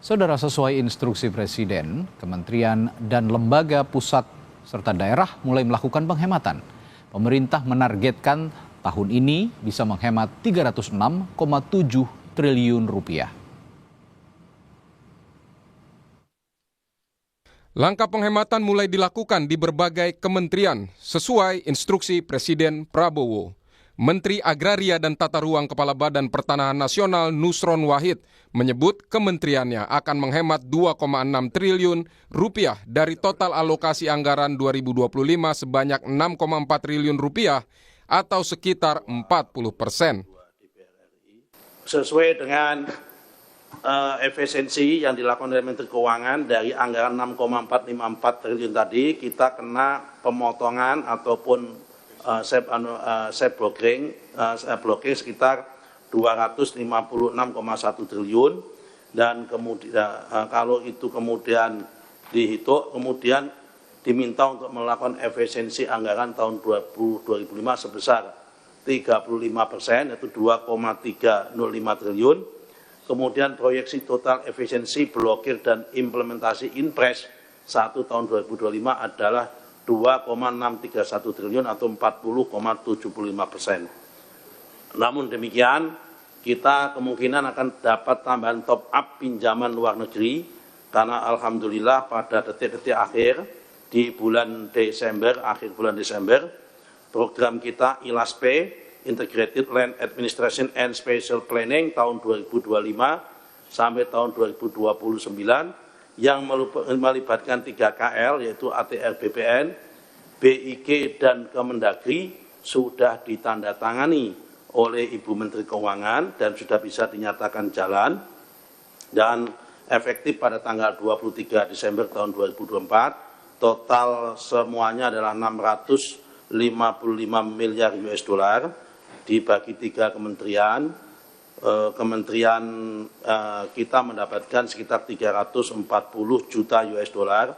Saudara, sesuai instruksi Presiden, kementerian dan lembaga pusat serta daerah mulai melakukan penghematan. Pemerintah menargetkan tahun ini bisa menghemat 306,7 triliun rupiah. Langkah penghematan mulai dilakukan di berbagai kementerian sesuai instruksi Presiden Prabowo. Menteri Agraria dan Tata Ruang Kepala Badan Pertanahan Nasional Nusron Wahid menyebut kementeriannya akan menghemat 2,6 triliun rupiah dari total alokasi anggaran 2025 sebanyak 6,4 triliun rupiah atau sekitar 40%. Sesuai dengan efisiensi yang dilakukan oleh Menteri Keuangan dari anggaran 6,454 triliun tadi, kita kena pemotongan ataupun blocking sekitar 256,1 triliun, dan kemudian kalau itu kemudian dihitung, kemudian diminta untuk melakukan efisiensi anggaran tahun 2005 sebesar 35%, yaitu 2,305 triliun. Kemudian proyeksi total efisiensi blokir dan implementasi Inpres 1 tahun 2025 adalah 2,631 triliun atau 40,75%. Namun demikian, kita kemungkinan akan dapat tambahan top up pinjaman luar negeri karena alhamdulillah pada detik-detik akhir di bulan Desember, akhir bulan Desember, program kita ILASP, Integrated Land Administration and Spatial Planning tahun 2025 sampai tahun 2029 yang melibatkan 3 KL yaitu ATR BPN, BIK dan Kemendagri sudah ditandatangani oleh Ibu Menteri Keuangan dan sudah bisa dinyatakan jalan dan efektif pada tanggal 23 Desember tahun 2024. Total semuanya adalah 655 miliar US dollar dibagi 3 kementerian. Kementerian kita mendapatkan sekitar 340 juta US dollar.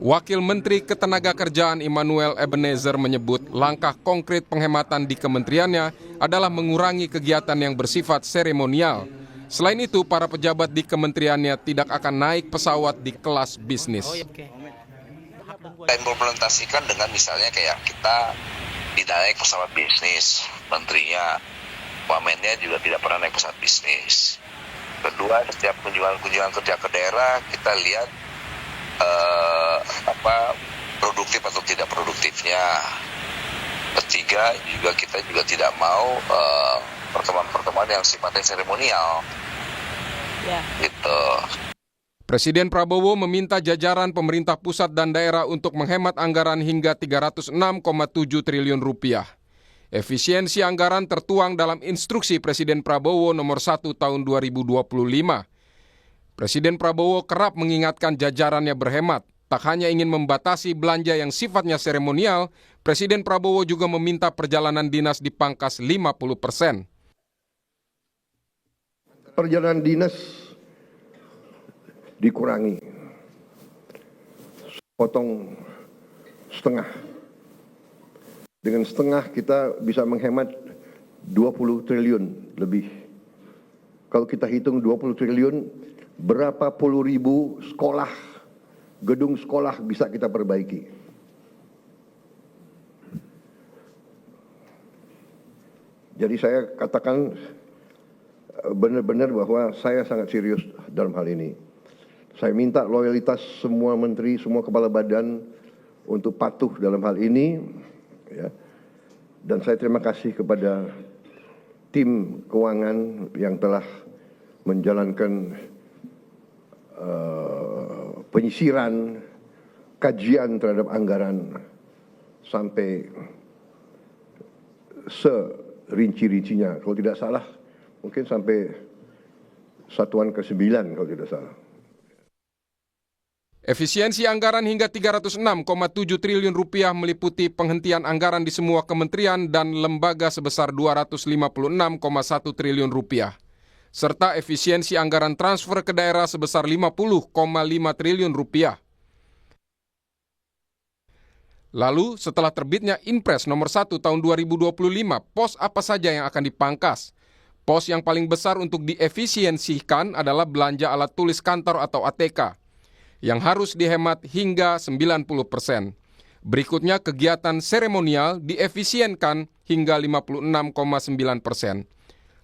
Wakil Menteri Ketenagakerjaan Immanuel Ebenezer menyebut langkah konkret penghematan di kementeriannya adalah mengurangi kegiatan yang bersifat seremonial. Selain itu, para pejabat di kementeriannya tidak akan naik pesawat di kelas bisnis. Implementasikan dengan misalnya kayak kita tidak naik pesawat bisnis, menterinya, wamennya juga tidak pernah naik pesawat bisnis. Kedua, setiap kunjungan kerja ke daerah kita lihat produktif atau tidak produktifnya. Ketiga, kita juga tidak mau pertemuan-pertemuan yang sifatnya seremonial. Gitu. Presiden Prabowo meminta jajaran pemerintah pusat dan daerah untuk menghemat anggaran hingga 306,7 triliun rupiah. Efisiensi anggaran tertuang dalam instruksi Presiden Prabowo nomor 1 tahun 2025. Presiden Prabowo kerap mengingatkan jajarannya berhemat. Tak hanya ingin membatasi belanja yang sifatnya seremonial, Presiden Prabowo juga meminta perjalanan dinas dipangkas 50%. Perjalanan dinas dikurangi, potong setengah. Dengan setengah kita bisa menghemat 20 triliun lebih. Kalau kita hitung 20 triliun, berapa puluh ribu sekolah, gedung sekolah bisa kita perbaiki. Jadi saya katakan benar-benar bahwa saya sangat serius dalam hal ini. Saya minta loyalitas semua menteri, semua kepala badan untuk patuh dalam hal ini. Ya. Dan saya terima kasih kepada tim keuangan yang telah menjalankan penyisiran, kajian terhadap anggaran sampai serinci-rincinya. Kalau tidak salah, mungkin sampai satuan ke-9 kalau tidak salah. Efisiensi anggaran hingga 306,7 triliun rupiah meliputi penghentian anggaran di semua kementerian dan lembaga sebesar 256,1 triliun rupiah. Serta efisiensi anggaran transfer ke daerah sebesar 50,5 triliun rupiah. Lalu, setelah terbitnya Inpres nomor 1 tahun 2025, pos apa saja yang akan dipangkas? Pos yang paling besar untuk diefisiensikan adalah belanja alat tulis kantor atau ATK, yang harus dihemat hingga 90%. Berikutnya kegiatan seremonial diefisienkan hingga 56,9%.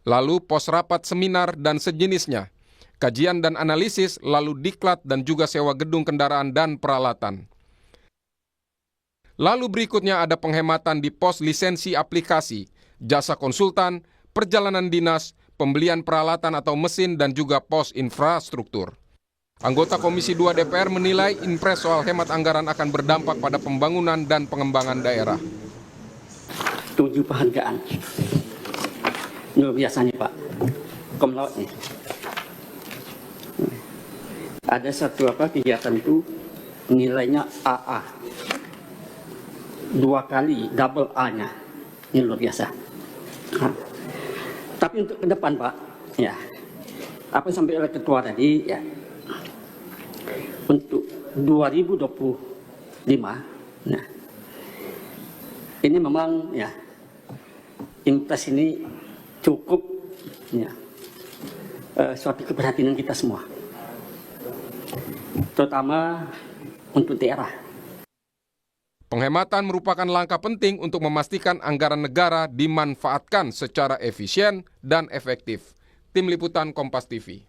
Lalu pos rapat seminar dan sejenisnya, kajian dan analisis, lalu diklat dan juga sewa gedung kendaraan dan peralatan. Lalu berikutnya ada penghematan di pos lisensi aplikasi, jasa konsultan, perjalanan dinas, pembelian peralatan atau mesin, dan juga pos infrastruktur. Anggota Komisi 2 DPR menilai impres soal hemat anggaran akan berdampak pada pembangunan dan pengembangan daerah. 7 penghargaan. Luar biasanya Pak, komlaut nih. Ada satu kegiatan itu nilainya AA. 2 kali double A-nya. Ini luar biasa. Tapi untuk ke depan Pak, ya, apa yang sampai oleh ketua tadi, ya, untuk 2025, nah, ini memang ya, impres ini cukup, ya, suatu keperhatian kita semua, terutama untuk daerah. Penghematan merupakan langkah penting untuk memastikan anggaran negara dimanfaatkan secara efisien dan efektif. Tim Liputan Kompas TV.